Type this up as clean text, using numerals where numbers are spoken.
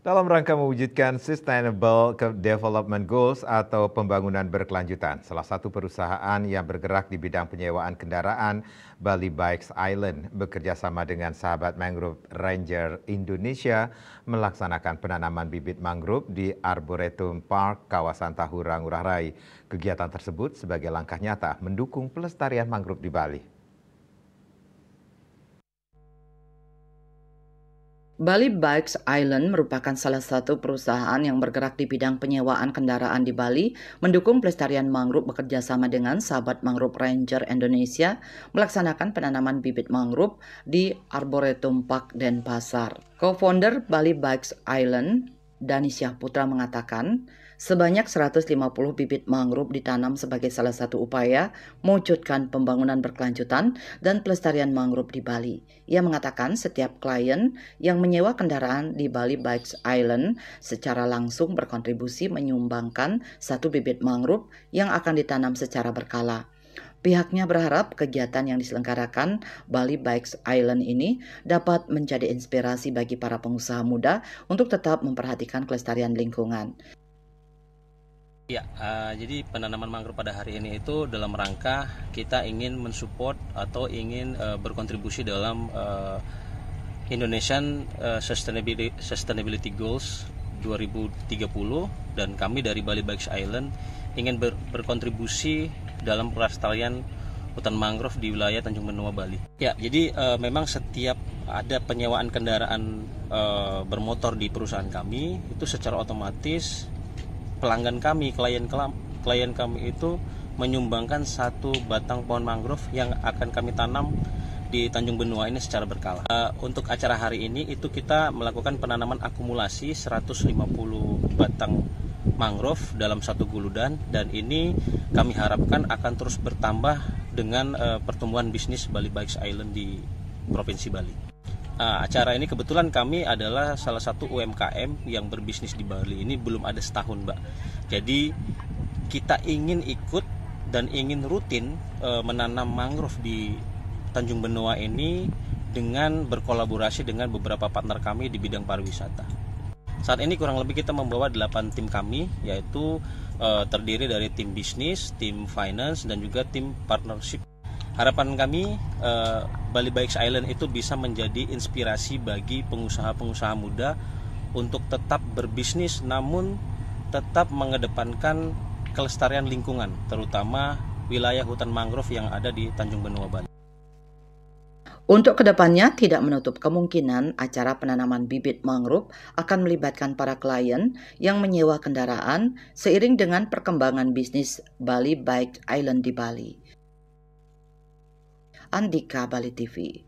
Dalam rangka mewujudkan Sustainable Development Goals atau pembangunan berkelanjutan, salah satu perusahaan yang bergerak di bidang penyewaan kendaraan, Bali Bikes Island, bekerja sama dengan sahabat mangrove Ranger Indonesia melaksanakan penanaman bibit mangrove di Arboretum Park, kawasan Tahura, Ngurah Rai. Kegiatan tersebut sebagai langkah nyata mendukung pelestarian mangrove di Bali. Bali Bikes Island merupakan salah satu perusahaan yang bergerak di bidang penyewaan kendaraan di Bali, mendukung pelestarian mangrove bekerja sama dengan sahabat mangrove Ranger Indonesia melaksanakan penanaman bibit mangrove di Arboretum Park Denpasar. Co-founder Bali Bikes Island, Dani Syahputra mengatakan, sebanyak 150 bibit mangrove ditanam sebagai salah satu upaya mewujudkan pembangunan berkelanjutan dan pelestarian mangrove di Bali. Ia mengatakan setiap klien yang menyewa kendaraan di Bali Bikes Island secara langsung berkontribusi menyumbangkan satu bibit mangrove yang akan ditanam secara berkala. Pihaknya berharap kegiatan yang diselenggarakan Bali Bikes Island ini dapat menjadi inspirasi bagi para pengusaha muda untuk tetap memperhatikan kelestarian lingkungan. Ya, jadi penanaman mangrove pada hari ini itu dalam rangka kita ingin mensupport atau ingin berkontribusi dalam Indonesian Sustainability Goals 2030, dan kami dari Bali Bikes Island ingin berkontribusi dalam pelestarian hutan mangrove di wilayah Tanjung Benoa, Bali. Ya, jadi memang setiap ada penyewaan kendaraan bermotor di perusahaan kami, itu secara otomatis pelanggan kami, klien kami itu menyumbangkan satu batang pohon mangrove yang akan kami tanam di Tanjung Benoa ini secara berkala. Untuk acara hari ini itu kita melakukan penanaman akumulasi 150 batang mangrove dalam satu guludan, dan ini kami harapkan akan terus bertambah dengan pertumbuhan bisnis Bali Bikes Island di Provinsi Bali. Acara ini kebetulan kami adalah salah satu UMKM yang berbisnis di Bali. Ini belum ada setahun, Mbak. Jadi kita ingin ikut dan ingin rutin menanam mangrove di Tanjung Benoa ini dengan berkolaborasi dengan beberapa partner kami di bidang pariwisata. Saat ini kurang lebih kita membawa 8 tim kami, yaitu terdiri dari tim bisnis, tim finance, dan juga tim partnership. Harapan kami Bali Bikes Island itu bisa menjadi inspirasi bagi pengusaha-pengusaha muda untuk tetap berbisnis namun tetap mengedepankan kelestarian lingkungan, terutama wilayah hutan mangrove yang ada di Tanjung Benoa, Bali. Untuk kedepannya, tidak menutup kemungkinan acara penanaman bibit mangrove akan melibatkan para klien yang menyewa kendaraan seiring dengan perkembangan bisnis Bali Bikes Island di Bali. Andika, Bali TV.